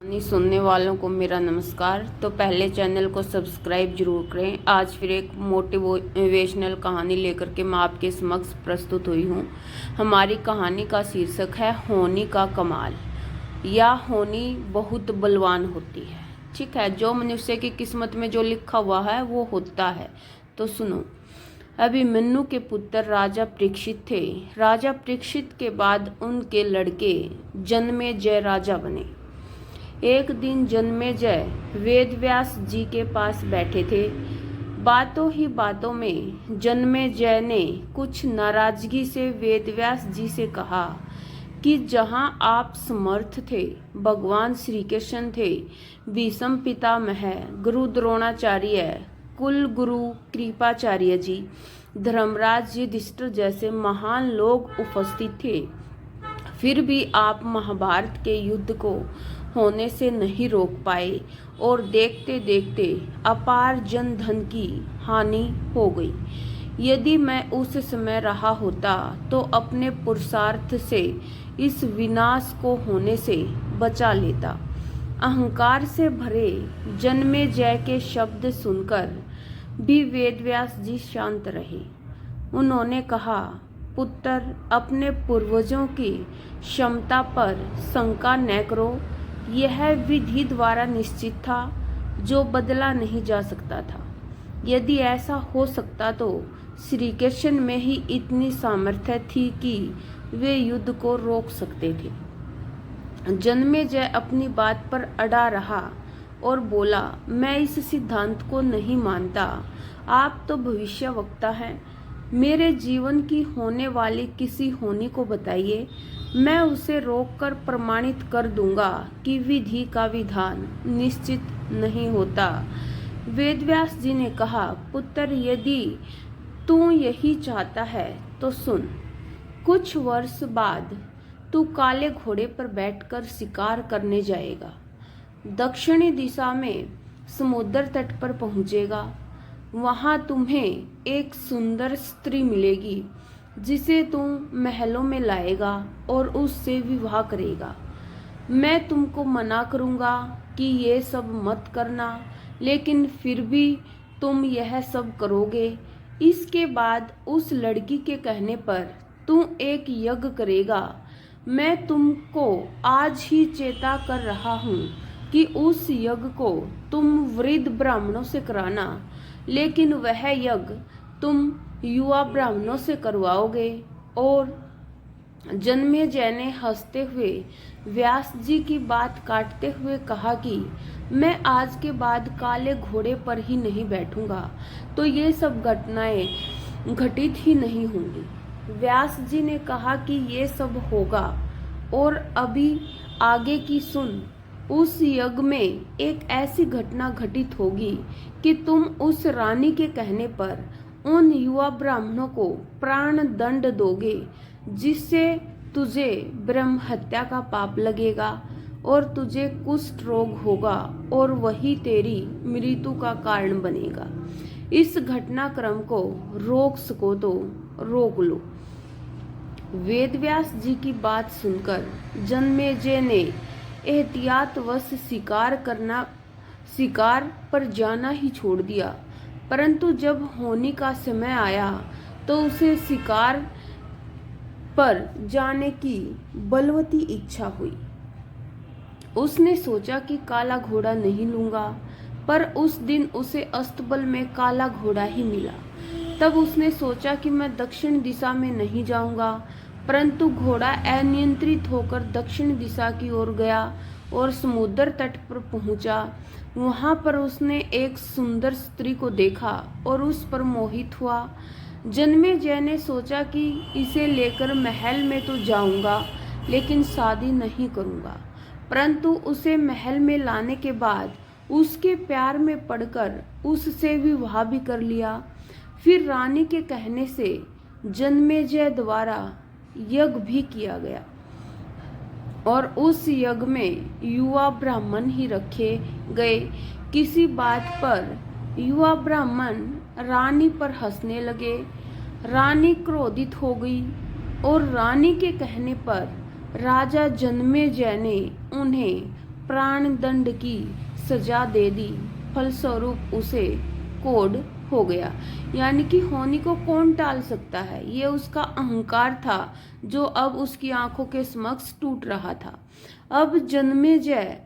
कहानी सुनने वालों को मेरा नमस्कार। तो पहले चैनल को सब्सक्राइब जरूर करें। आज फिर एक मोटिवेशनल कहानी लेकर के मैं आपके समक्ष प्रस्तुत हुई हूँ। हमारी कहानी का शीर्षक है होनी का कमाल या होनी बहुत बलवान होती है। ठीक है, जो मनुष्य की किस्मत में जो लिखा हुआ है वो होता है। तो सुनो। अभिमन्यु के पुत्र राजा परीक्षित थे। राजा परीक्षित के बाद उनके लड़के जन्मेजय राजा बने। एक दिन जन्मेजय वेदव्यास जी के पास बैठे थे। बातों ही बातों में जन्मेजय ने कुछ नाराजगी से वेदव्यास जी से कहा कि जहां आप समर्थ थे, भगवान श्री कृष्ण थे, भीष्म पितामह, गुरु द्रोणाचार्य, कुल गुरु कृपाचार्य जी, धर्मराज युधिष्ठिर जैसे महान लोग उपस्थित थे, फिर भी आप महाभारत के युद्ध को होने से नहीं रोक पाए और देखते देखते अपार जन धन की हानि हो गई। यदि मैं उस समय रहा होता तो अपने पुरुषार्थ से इस विनाश को होने से बचा लेता। अहंकार से भरे जन्मेजय के शब्द सुनकर भी वेदव्यास जी शांत रहे। उन्होंने कहा, पुत्र, अपने पूर्वजों की क्षमता पर शंका न करो। यह विधि द्वारा निश्चित था, जो बदला नहीं जा सकता था। यदि ऐसा हो सकता तो श्री कृष्ण में ही इतनी सामर्थ्य थी कि वे युद्ध को रोक सकते थे। जन्मेजय अपनी बात पर अड़ा रहा और बोला, मैं इस सिद्धांत को नहीं मानता। आप तो भविष्यवक्ता हैं। मेरे जीवन की होने वाली किसी होनी को बताइए, मैं उसे रोककर प्रमाणित कर दूंगा कि विधि का विधान निश्चित नहीं होता। वेदव्यास जी ने कहा, पुत्र, यदि तू यही चाहता है तो सुन। कुछ वर्ष बाद तू काले घोड़े पर बैठकर शिकार करने जाएगा। दक्षिणी दिशा में समुद्र तट पर पहुंचेगा। वहां तुम्हें एक सुंदर स्त्री मिलेगी जिसे तुम महलों में लाएगा और उससे विवाह करेगा। मैं तुमको मना करूंगा कि ये सब मत करना, लेकिन फिर भी तुम यह सब करोगे। इसके बाद उस लड़की के कहने पर तुम एक यज्ञ करेगा। मैं तुमको आज ही चेता कर रहा हूँ कि उस यज्ञ को तुम वृद्ध ब्राह्मणों से कराना, लेकिन वह यज्ञ तुम युवा ब्राह्मणों से करवाओगे। और जन्मेजय ने हंसते हुए व्यास जी की बात काटते हुए कहा कि मैं आज के बाद काले घोड़े पर ही नहीं बैठूंगा तो ये सब घटनाएं घटित ही नहीं होंगी। व्यास जी ने कहा कि ये सब होगा, और अभी आगे की सुन। उस यज्ञ में एक ऐसी घटना घटित होगी कि तुम उस रानी के कहने पर उन युवा ब्राह्मणों को प्राण दंड दोगे, जिससे तुझे ब्रह्म हत्या का पाप लगेगा और तुझे कुष्ठ रोग होगा और वही तेरी मृत्यु का कारण बनेगा। इस घटनाक्रम को रोक सको तो रोक लो। वेदव्यास जी की बात सुनकर जन्मेजय ने एहतियातवश शिकार पर जाना ही छोड़ दिया, परंतु जब होनी का समय आया तो उसे शिकार पर जाने की बलवती इच्छा हुई। उसने सोचा कि काला घोड़ा नहीं लूंगा, पर उस दिन उसे अस्तबल में काला घोड़ा ही मिला। तब उसने सोचा कि मैं दक्षिण दिशा में नहीं जाऊंगा, परंतु घोड़ा अनियंत्रित होकर दक्षिण दिशा की ओर गया और समुद्र तट पर पहुंचा। वहां पर उसने एक सुंदर स्त्री को देखा और उस पर मोहित हुआ। जन्मेजय ने सोचा कि इसे लेकर महल में तो जाऊंगा, लेकिन शादी नहीं करूंगा, परंतु उसे महल में लाने के बाद उसके प्यार में पड़कर उससे विवाह भी कर लिया। फिर रानी के कहने से जन्मेजय द्वारा यज्ञ भी किया गया और उस यज्ञ में युवा ब्राह्मण ही रखे गए। किसी बात पर युवा ब्राह्मण रानी पर हंसने लगे। रानी क्रोधित हो गई और रानी के कहने पर राजा जन्मेजय ने उन्हें प्राणदंड की सजा दे दी। फलस्वरूप उसे कोढ़ हो गया। यानी कि होनी को कौन टाल सकता है? ये उसका अहंकार था जो अब उसकी आंखों के समक्ष टूट रहा था। अब जन्मेजय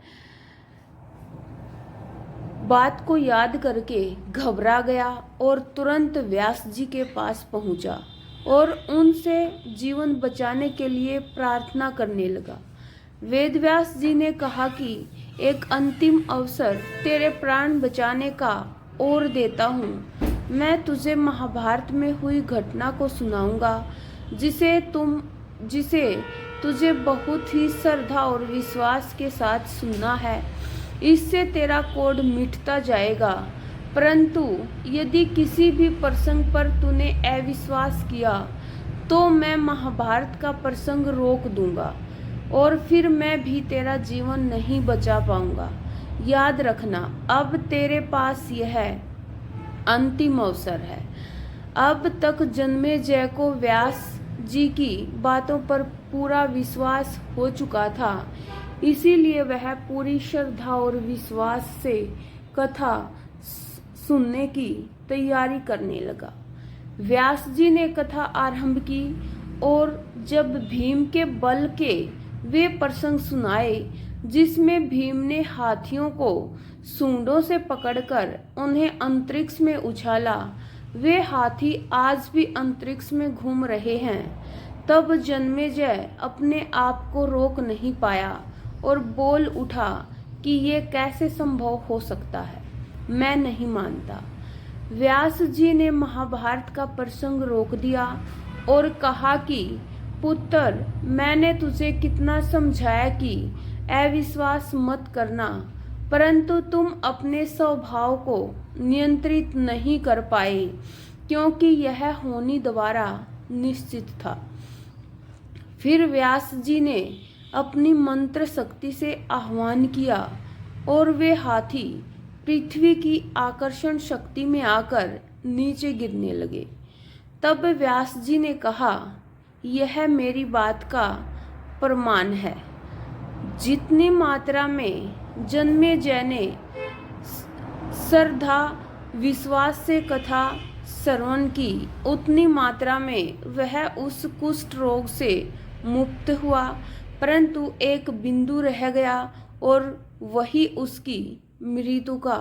बात को याद करके घबरा गया और तुरंत व्यास जी के पास पहुंचा और उनसे जीवन बचाने के लिए प्रार्थना करने लगा। वेदव्यास जी ने कहा कि एक अंतिम अवसर तेरे प्राण बचाने का और देता हूँ। मैं तुझे महाभारत में हुई घटना को सुनाऊंगा जिसे तुझे बहुत ही श्रद्धा और विश्वास के साथ सुनना है। इससे तेरा कोढ़ मिटता जाएगा। परंतु यदि किसी भी प्रसंग पर तूने अविश्वास किया तो मैं महाभारत का प्रसंग रोक दूंगा और फिर मैं भी तेरा जीवन नहीं बचा पाऊंगा। याद रखना, अब तेरे पास यह अंतिम अवसर है। अब तक जन्मेजय को व्यास जी की बातों पर पूरा विश्वास हो चुका था, इसीलिए वह पूरी श्रद्धा और विश्वास से कथा सुनने की तैयारी करने लगा। व्यास जी ने कथा आरंभ की और जब भीम के बल के वे प्रसंग सुनाए जिसमें भीम ने हाथियों को सूंडों से पकड़कर उन्हें अंतरिक्ष में उछाला, वे हाथी आज भी अंतरिक्ष में घूम रहे हैं, तब जन्मेजय अपने आप को रोक नहीं पाया और बोल उठा कि ये कैसे संभव हो सकता है, मैं नहीं मानता। व्यास जी ने महाभारत का प्रसंग रोक दिया और कहा कि पुत्र, मैंने तुझे कितना समझाया कि अविश्वास मत करना, परंतु तुम अपने स्वभाव को नियंत्रित नहीं कर पाए क्योंकि यह होनी द्वारा निश्चित था। फिर व्यास जी ने अपनी मंत्र शक्ति से आह्वान किया और वे हाथी पृथ्वी की आकर्षण शक्ति में आकर नीचे गिरने लगे। तब व्यास जी ने कहा, यह मेरी बात का प्रमाण है। जितनी मात्रा में जन्मेजय ने श्रद्धा विश्वास से कथा श्रवण की, उतनी मात्रा में वह उस कुष्ठ रोग से मुक्त हुआ, परंतु एक बिंदु रह गया और वही उसकी मृत्यु का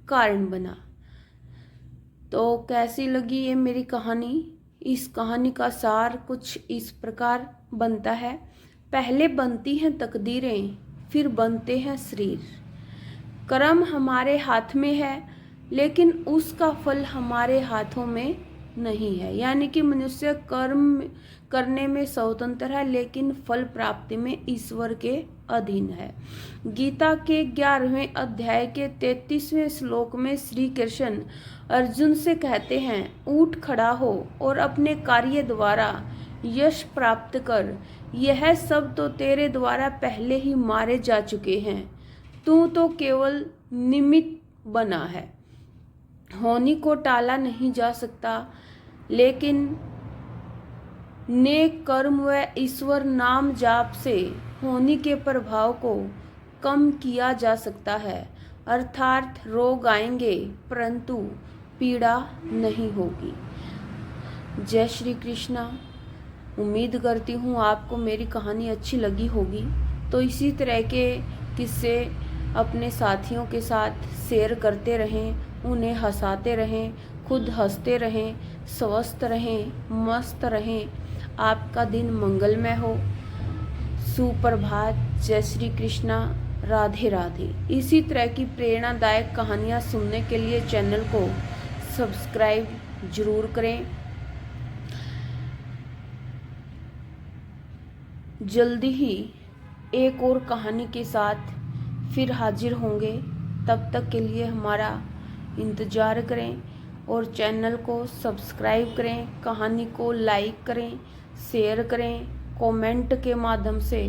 कारण बना। तो कैसी लगी ये मेरी कहानी? इस कहानी का सार कुछ इस प्रकार बनता है। पहले बनती हैं तकदीरें, फिर बनते हैं शरीर। कर्म हमारे हाथ में है, लेकिन उसका फल हमारे हाथों में नहीं है। यानी कि मनुष्य कर्म करने में स्वतंत्र है, लेकिन फल प्राप्ति में ईश्वर के अधीन है। गीता के 11वें अध्याय के 33वें श्लोक में श्री कृष्ण अर्जुन से कहते हैं, उठ खड़ा हो और अपने कार्य द्वारा यश प्राप्त कर। यह सब तो तेरे द्वारा पहले ही मारे जा चुके हैं, तू तो केवल निमित्त बना है। होनी को टाला नहीं जा सकता, लेकिन नेक कर्म व ईश्वर नाम जाप से होनी के प्रभाव को कम किया जा सकता है। अर्थात रोग आएंगे परंतु पीड़ा नहीं होगी। जय श्री कृष्णा। उम्मीद करती हूँ आपको मेरी कहानी अच्छी लगी होगी। तो इसी तरह के किस्से अपने साथियों के साथ शेयर करते रहें, उन्हें हंसाते रहें, खुद हंसते रहें, स्वस्थ रहें, मस्त रहें। आपका दिन मंगलमय हो। सुप्रभात। जय श्री कृष्णा। राधे राधे। इसी तरह की प्रेरणादायक कहानियाँ सुनने के लिए चैनल को सब्सक्राइब जरूर करें। जल्दी ही एक और कहानी के साथ फिर हाजिर होंगे। तब तक के लिए हमारा इंतज़ार करें और चैनल को सब्सक्राइब करें, कहानी को लाइक करें, शेयर करें, कमेंट के माध्यम से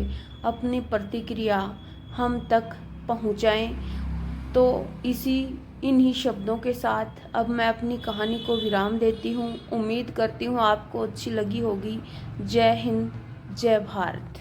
अपनी प्रतिक्रिया हम तक पहुंचाएं। तो इन्हीं शब्दों के साथ अब मैं अपनी कहानी को विराम देती हूं। उम्मीद करती हूं आपको अच्छी लगी होगी। जय हिंद, जय भारत।